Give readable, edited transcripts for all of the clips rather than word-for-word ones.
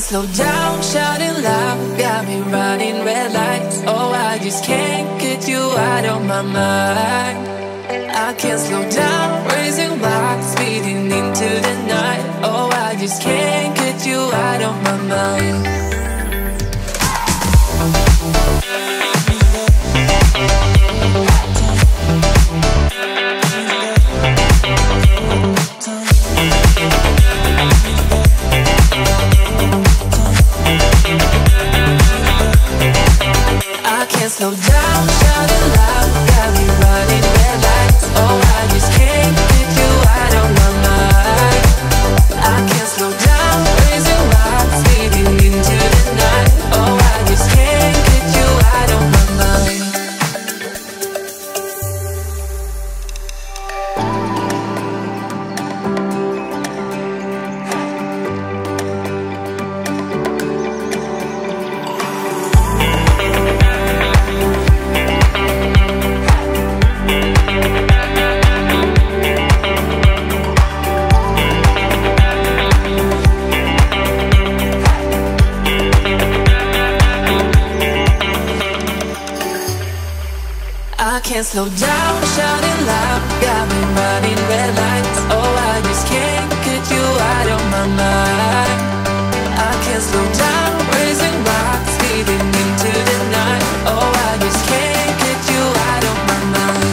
can't slow down, shouting loud, got me running red lights. Oh, I just can't get you out of my mind. I can't slow down, raising rocks, speeding into the night. Oh, I just can't get you out of my mind. I can't slow down, shouting loud, got me running red lights. Oh, I just can't get you out of my mind. I can't slow down, raising rocks, speeding into the night. Oh, I just can't get you out of my mind. I can't slow down, shouting loud, got me running red lights. Oh, I just can't get you out of my mind. I can't slow down, raising rocks, speeding into the night. Oh, I just can't get you out of my mind.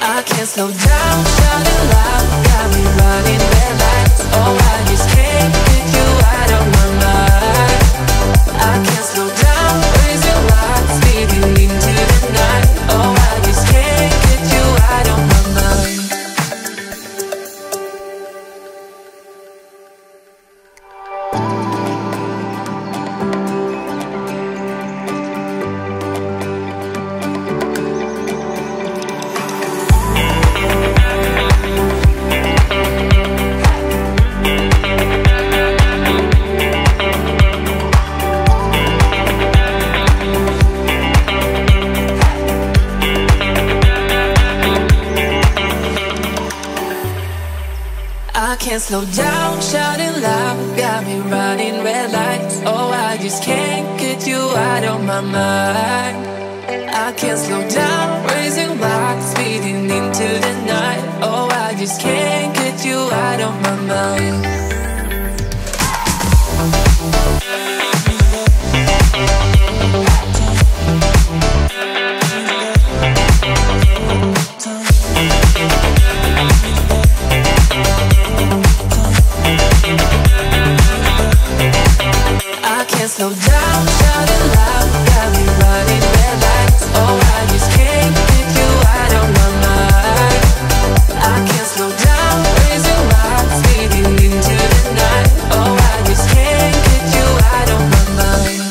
I can't slow down, shouting loud, got me running red lights. Oh, I just can't get you out of my mind. I can't slow down, raising rocks, speeding into the night. Oh, I just can't get you out of my mind. I can't slow down, shouting loud, got me running red lights. Oh, I just can't get you out of my mind. I can't slow down, raising rocks, speeding into the night. Oh, I just can't get you out of my mind. I can't slow down, shouting loud, got me running red lights. Oh, I just can't get you out of my mind. I can't slow down, raising rocks, speeding into the night. Oh, I just can't get you out of my mind.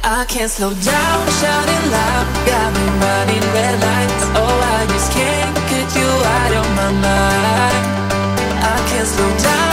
I can't slow down, shouting loud, got me running red lights. Oh, I just can't get you out of my mind. I can't slow down,